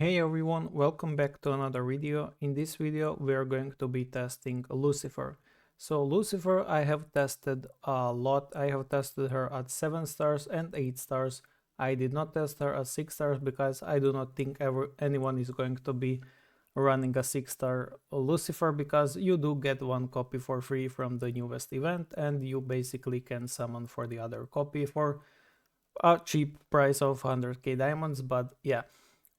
Hey everyone, welcome back to another video. In this video we are going to be testing Lucifer. So Lucifer I have tested a lot. I have tested her at 7 stars and 8 stars. I did not test her at 6 stars because I do not think anyone is going to be running a 6-star Lucifer, because you do get one copy for free from the newest event and you basically can summon for the other copy for a cheap price of 100k diamonds. But yeah,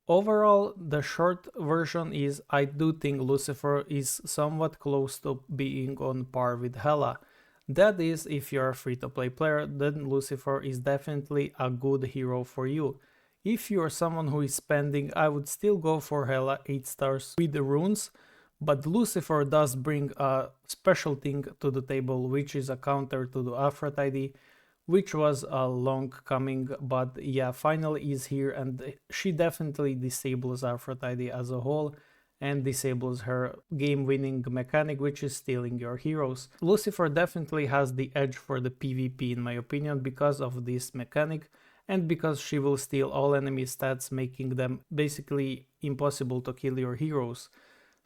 overall, the short version is I do think Lucifer is somewhat close to being on par with Hela. That is, if you're a free-to-play player, then Lucifer is definitely a good hero for you. If you're someone who is spending, I would still go for Hela 8 stars with the runes, but Lucifer does bring a special thing to the table, which is a counter to the Aphrodite, which was a long coming, but yeah, finally is here, and she definitely disables Aphrodite as a whole and disables her game-winning mechanic, which is stealing your heroes. Lucifer definitely has the edge for the PvP in my opinion because of this mechanic and because she will steal all enemy stats, making them basically impossible to kill your heroes.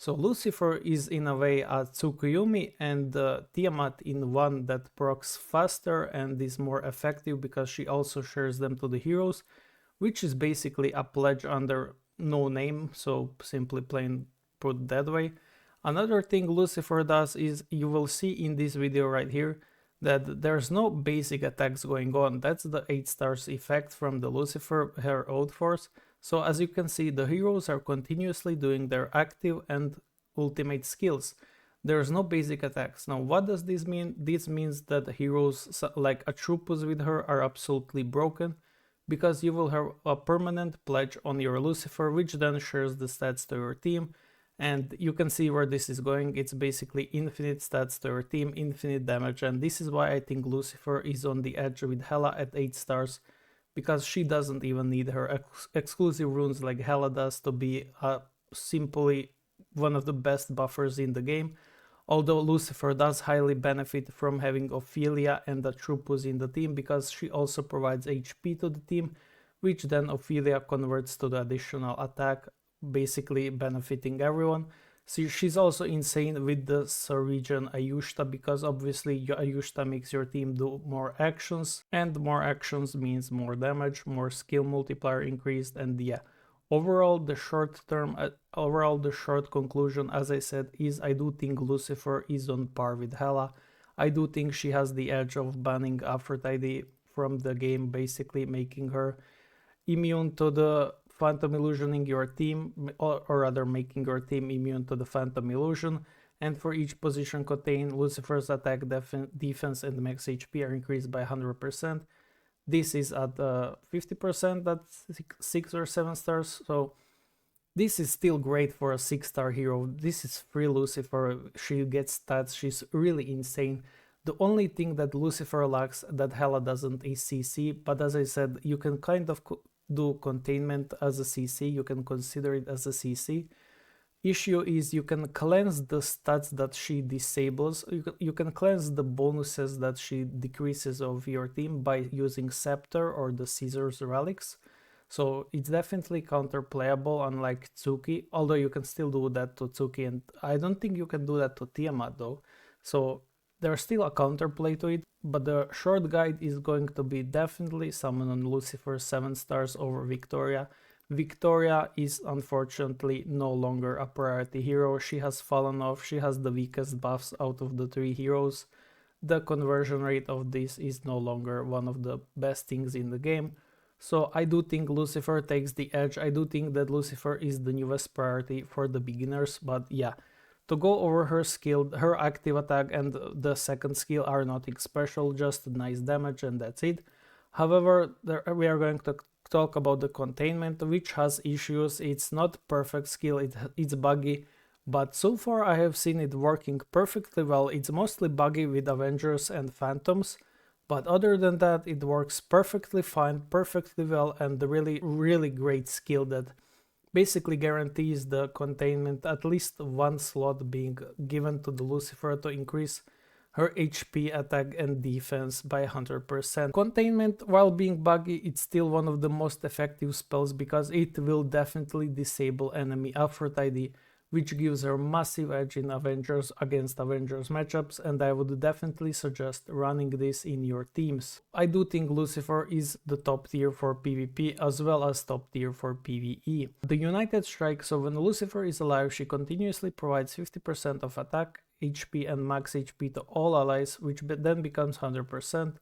So Lucifer is in a way a Tsukuyomi and Tiamat in one that procs faster and is more effective because she also shares them to the heroes, which is basically a pledge under no name, so simply plain put that way. Another thing Lucifer does is, you will see in this video right here, that there's no basic attacks going on. That's the 8 stars effect from the Lucifer, her Oath Force. So as you can see, the heroes are continuously doing their active and ultimate skills. There's no basic attacks. Now what does this mean? This means that the heroes like Atrupus with her are absolutely broken, because you will have a permanent pledge on your Lucifer, which then shares the stats to your team. And you can see where this is going. It's basically infinite stats to your team, infinite damage, and this is why I think Lucifer is on the edge with Hela at 8 stars, because she doesn't even need her exclusive runes like Hela does to be simply one of the best buffers in the game. Although Lucifer does highly benefit from having Ophelia and Atrupus in the team, because she also provides HP to the team, which then Ophelia converts to the additional attack, basically benefiting everyone. See, she's also insane with the Synergies Ayushta, because obviously Ayushta makes your team do more actions, and more actions means more damage, more skill multiplier increased, and yeah. Overall, the short conclusion, as I said, is I do think Lucifer is on par with Hela. I do think she has the edge of banning Aphrodite from the game, basically making her immune to the Phantom Illusioning your team, or rather making your team immune to the Phantom Illusion. And for each position contained, Lucifer's attack, defense, and max HP are increased by 100%. This is at 50%, that's 6 or 7 stars, so this is still great for a 6-star hero. This is free Lucifer, she gets stats, she's really insane. The only thing that Lucifer lacks that Hela doesn't is CC, but as I said, you can kind of do containment as a CC, you can consider it as a CC. Issue is you can cleanse the stats that she disables, you can cleanse the bonuses that she decreases of your team by using Scepter or the Scissors relics. So it's definitely counterplayable, unlike Tsuki, although you can still do that to Tsuki, and I don't think you can do that to Tiamat though. So there's still a counterplay to it, but the short guide is going to be definitely summon on Lucifer 7 stars over Victoria. Victoria is unfortunately no longer a priority hero, she has fallen off, she has the weakest buffs out of the 3 heroes. The conversion rate of this is no longer one of the best things in the game. So I do think Lucifer takes the edge, I do think that Lucifer is the newest priority for the beginners, but yeah. To go over her skill, her active attack and the second skill are nothing special, just nice damage and that's it. However, we are going to talk about the containment, which has issues. It's not perfect skill, it's buggy, but so far I have seen it working perfectly well. It's mostly buggy with Avengers and Phantoms, but other than that it works perfectly fine, perfectly well, and the really great skill that basically guarantees the containment, at least one slot being given to the Lucifer to increase her HP, attack and defense by 100%. Containment, while being buggy, it's still one of the most effective spells because it will definitely disable enemy Aphrodite, which gives her massive edge in Avengers against Avengers matchups, and I would definitely suggest running this in your teams. I do think Lucifer is the top tier for PvP as well as top tier for PvE. The United Strike, so when Lucifer is alive, she continuously provides 50% of attack, HP and max HP to all allies, which then becomes 100%.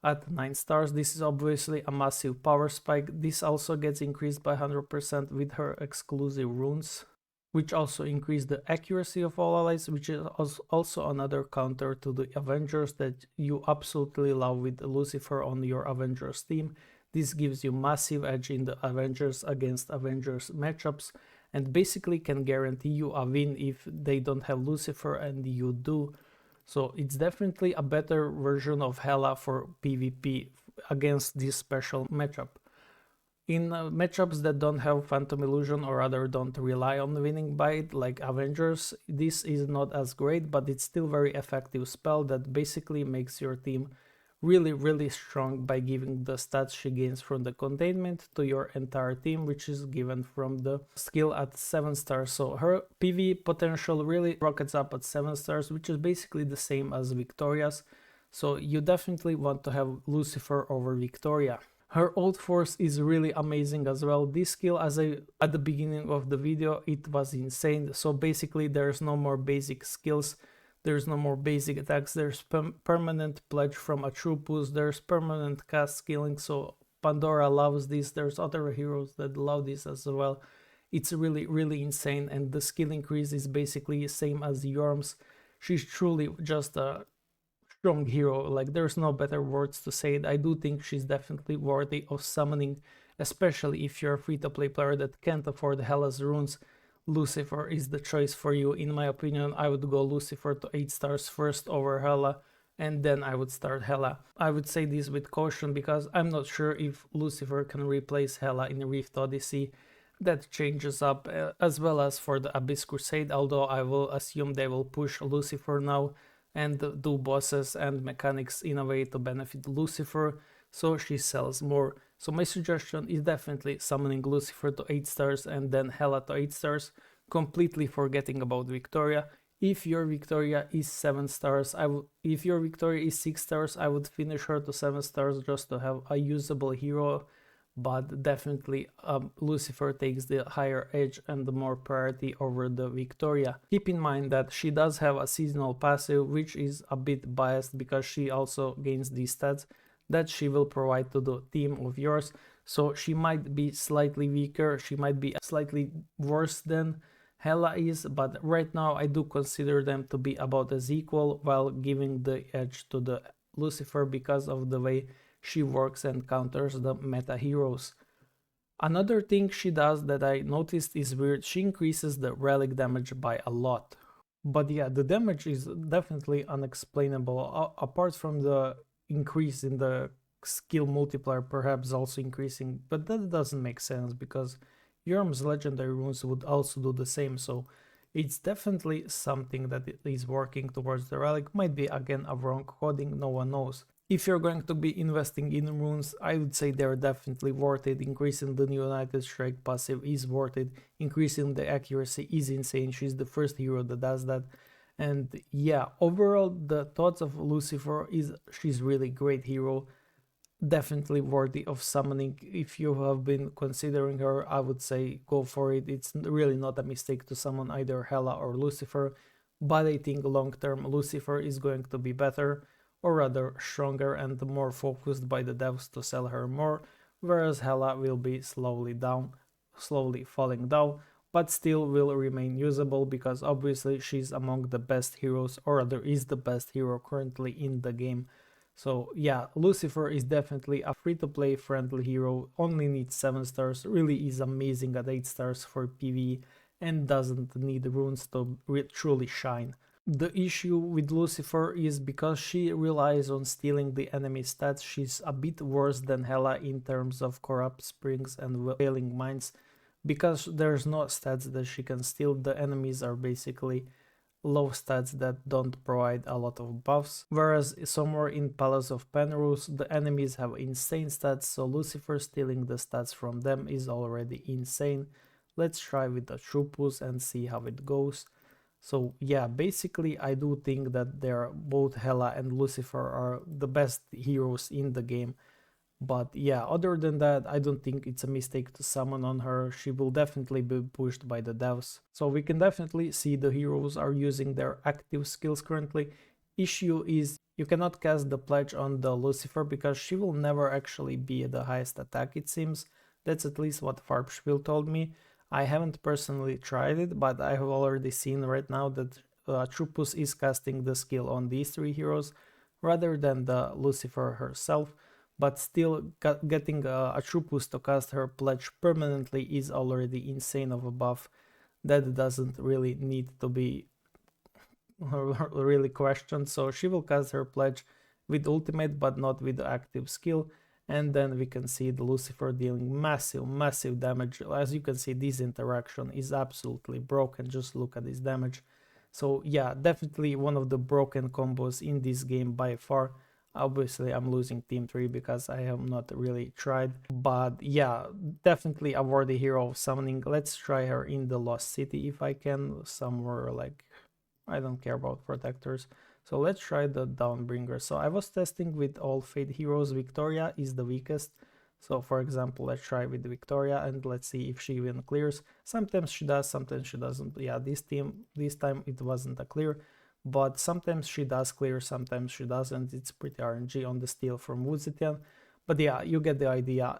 At 9 stars, this is obviously a massive power spike. This also gets increased by 100% with her exclusive runes, which also increase the accuracy of all allies, which is also another counter to the Avengers that you absolutely love with Lucifer on your Avengers team. This gives you massive edge in the Avengers against Avengers matchups and basically can guarantee you a win if they don't have Lucifer and you do. So it's definitely a better version of Hela for PvP against this special matchup. In matchups that don't have Phantom Illusion or rather don't rely on winning by it, like Avengers, this is not as great, but it's still very effective spell that basically makes your team really strong by giving the stats she gains from the containment to your entire team, which is given from the skill at 7 stars. So her PV potential really rockets up at 7 stars, which is basically the same as Victoria's. So you definitely want to have Lucifer over Victoria. Her ult force is really amazing as well. This skill, at the beginning of the video, it was insane. So basically there's no more basic skills, there's no more basic attacks, there's permanent pledge from a true boost, there's permanent cast skilling, so Pandora loves this, there's other heroes that love this as well. It's really insane, and the skill increase is basically same as Yorm's. She's truly just a strong hero, like there's no better words to say it. I do think she's definitely worthy of summoning, especially if you're a free-to-play player that can't afford Hela's runes. Lucifer is the choice for you. In my opinion, I would go Lucifer to 8 stars first over Hela, and then I would start Hela. I would say this with caution because I'm not sure if Lucifer can replace Hela in Rift Odyssey. That changes up, as well as for the Abyss Crusade, although I will assume they will push Lucifer now and do bosses and mechanics in a way to benefit Lucifer, so she sells more. So my suggestion is definitely summoning Lucifer to 8 stars and then Hela to 8 stars, completely forgetting about Victoria. If your Victoria is 7 stars, if your Victoria is 6 stars, I would finish her to 7 stars just to have a usable hero, but definitely Lucifer takes the higher edge and the more priority over the Victoria. Keep in mind that she does have a seasonal passive, which is a bit biased because she also gains these stats that she will provide to the team of yours. So she might be slightly weaker, she might be slightly worse than Hela is, but right now I do consider them to be about as equal, while giving the edge to the Lucifer because of the way she works and counters the meta heroes. Another thing she does that I noticed is weird. She increases the relic damage by a lot. But yeah, the damage is definitely unexplainable, apart from the increase in the skill multiplier perhaps also increasing, but that doesn't make sense because Yorm's legendary runes would also do the same, so it's definitely something that is working towards the relic. Might be again a wrong coding, no one knows. If you're going to be investing in runes, I would say they're definitely worth it. Increasing the United Strike passive is worth it. Increasing the accuracy is insane. She's the first hero that does that. And yeah, overall, the thoughts of Lucifer is she's really great hero. Definitely worthy of summoning. If you have been considering her, I would say go for it. It's really not a mistake to summon either Hela or Lucifer. But I think long term Lucifer is going to be better, or rather stronger and more focused by the devs to sell her more, whereas Hela will be slowly falling down, but still will remain usable because obviously she's among the best heroes, or rather is the best hero currently in the game. So yeah, Lucifer is definitely a free-to-play friendly hero, only needs 7 stars, really is amazing at 8 stars for PvE, and doesn't need runes to truly shine. The issue with Lucifer is because she relies on stealing the enemy stats, she's a bit worse than Hela in terms of corrupt springs and failing mines, because there's no stats that she can steal. The enemies are basically low stats that don't provide a lot of buffs, whereas somewhere in Palace of Penrose the enemies have insane stats, so Lucifer stealing the stats from them is already insane. Let's try with the Trupus and see how it goes. So yeah, basically I do think that they're both Hela and Lucifer are the best heroes in the game. But yeah, other than that, I don't think it's a mistake to summon on her. She will definitely be pushed by the devs. So we can definitely see the heroes are using their active skills currently. Issue is you cannot cast the pledge on the Lucifer because she will never actually be the highest attack, it seems. That's at least what Farbspiel told me. I haven't personally tried it, but I have already seen right now that Trupus is casting the skill on these three heroes rather than the Lucifer herself. But still, getting a Trupus to cast her pledge permanently is already insane of a buff. That doesn't really need to be really questioned. So she will cast her pledge with ultimate but not with the active skill, and then we can see the Lucifer dealing massive damage. As you can see, this interaction is absolutely broken. Just look at this damage. So yeah, definitely one of the broken combos in this game by far. Obviously I'm losing team 3 because I have not really tried, but yeah, definitely a worthy hero of summoning. Let's try her in the Lost City if I can, somewhere like, I don't care about protectors. So let's try the Dawnbringer. So I was testing with all Fate heroes. Victoria is the weakest. So for example, let's try with Victoria and let's see if she even clears. Sometimes she does, sometimes she doesn't. Yeah, this time it wasn't a clear, but sometimes she does clear, sometimes she doesn't. It's pretty RNG on the steal from Wuzetian. But yeah, you get the idea.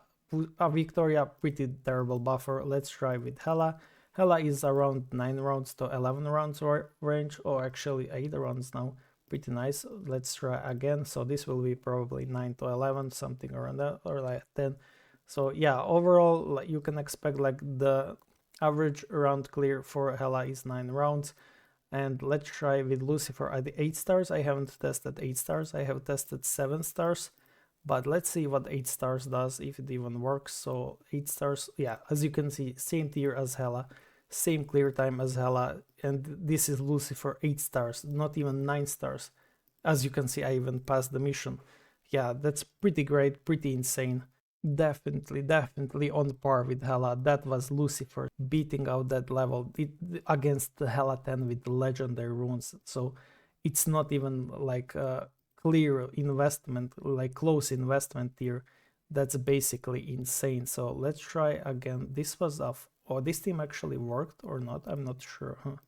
Victoria, pretty terrible buffer. Let's try with Hela. Hela is around 9 rounds to 11 rounds range, or actually 8 rounds now. Pretty nice. Let's try again. So this will be probably 9 to 11, something around that, or like 10. So yeah, overall, like, you can expect like the average round clear for Hela is 9 rounds. And let's try with Lucifer at the 8 stars. I haven't tested 8 stars. I have tested 7 stars. But let's see what 8 stars does, if it even works. So 8 stars, yeah, as you can see, same tier as Hela, same clear time as Hela. And this is Lucifer 8 stars, not even 9 stars. As you can see, I even passed the mission. Yeah, that's pretty great, pretty insane. Definitely on par with Hela. That was Lucifer beating out that level against the Hela 10 with the legendary runes. So it's not even like a clear investment, like close investment here. That's basically insane. So let's try again. This was off. Oh, this team actually worked or not? I'm not sure.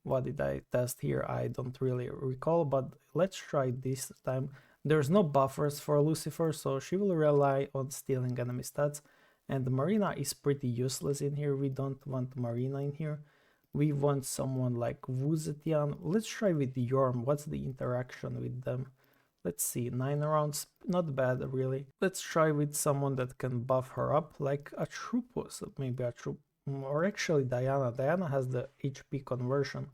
What did I test here? I don't really recall, but let's try this time. There's no buffers for Lucifer, so she will rely on stealing enemy stats. And Marina is pretty useless in here. We don't want Marina in here. We want someone like Wuzetian. Let's try with Yorm. What's the interaction with them? Let's see, 9 rounds, not bad really. Let's try with someone that can buff her up, like a Trupus, maybe a Trup, or actually Diana. Diana has the HP conversion.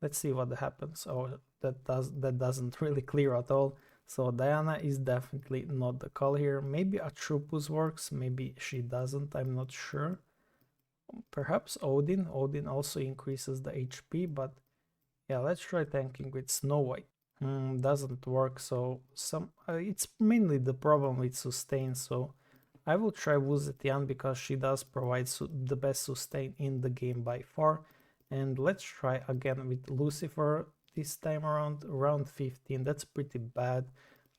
Let's see what happens. Oh, that doesn't really clear at all. So Diana is definitely not the call here. Maybe a Trupus works, maybe she doesn't, I'm not sure. Perhaps Odin. Odin also increases the HP, but yeah, let's try tanking with Snow White. Doesn't work, so it's mainly the problem with sustain, so I will try Wuzetian because she does provide the best sustain in the game by far. And let's try again with Lucifer this time around, round 15. That's pretty bad.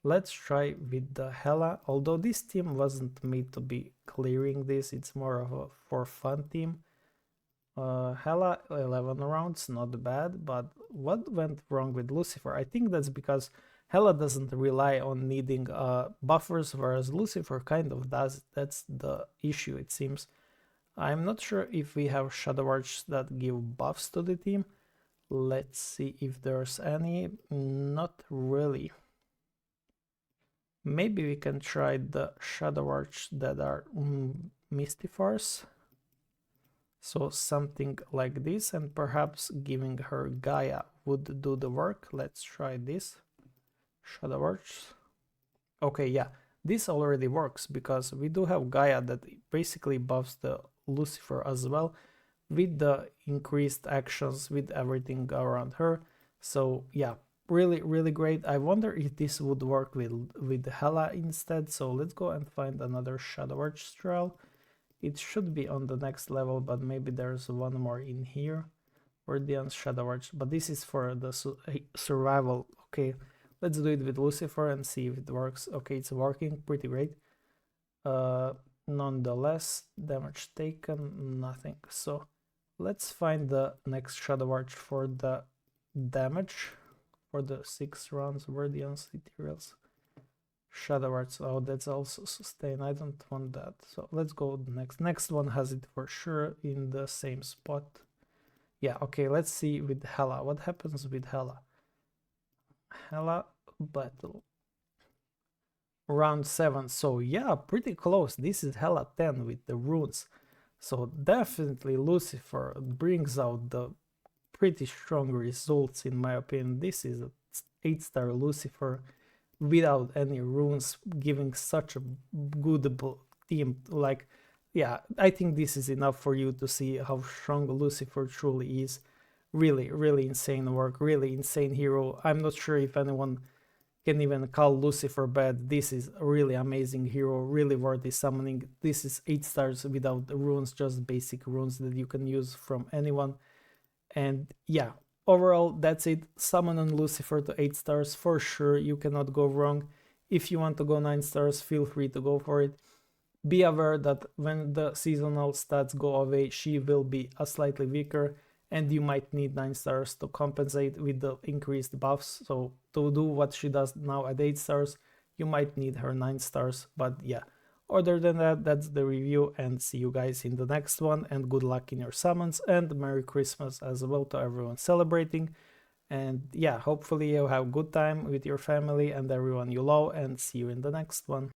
Let's try with the Hela, although this team wasn't made to be clearing this, it's more of a for fun team. Hela 11 rounds, not bad, but what went wrong with Lucifer? I think that's because Hela doesn't rely on needing buffers, whereas Lucifer kind of does. That's the issue, it seems. I'm not sure if we have Shadow Arch that give buffs to the team. Let's see if there's any. Not really. Maybe we can try the Shadow Arch that are Mystifiers. So something like this, and perhaps giving her Gaia would do the work. Let's try this. Shadow Arch. Okay, yeah, this already works because we do have Gaia that basically buffs the Lucifer as well. with the increased actions, with everything around her. So yeah, really great. I wonder if this would work with Hela instead. So let's go and find another Shadow Archstral. It should be on the next level, but maybe there's one more in here. Ordeon's Shadow Arch, but this is for the survival. Okay, let's do it with Lucifer and see if it works. Okay, it's working pretty great. Nonetheless, damage taken, nothing. So let's find the next Shadow Arch for the damage for the 6 rounds. Ordeon's materials. Shadow Arts. Oh, that's also sustain. I don't want that. So let's go next. Next one has it for sure in the same spot. Yeah, okay, let's see with Hela. What happens with Hela? Hela battle. Round 7. So yeah, pretty close. This is Hela 10 with the runes. So definitely Lucifer brings out the pretty strong results in my opinion. This is a 8-star Lucifer without any runes, giving such a good team. Like, yeah, I think this is enough for you to see how strong Lucifer truly is. Really insane work, really insane hero. I'm not sure if anyone can even call Lucifer bad. This is a really amazing hero, really worthy summoning. This is 8 stars without runes, just basic runes that you can use from anyone. And yeah, overall, that's it. Summon on Lucifer to 8 stars for sure. You cannot go wrong. If you want to go 9 stars, feel free to go for it. Be aware that when the seasonal stats go away, she will be a slightly weaker, and you might need 9 stars to compensate with the increased buffs. So to do what she does now at 8 stars, you might need her 9 stars. But yeah, other than that, that's the review, and see you guys in the next one, and good luck in your summons, and Merry Christmas as well to everyone celebrating. And yeah, hopefully you have a good time with your family and everyone you love, and see you in the next one.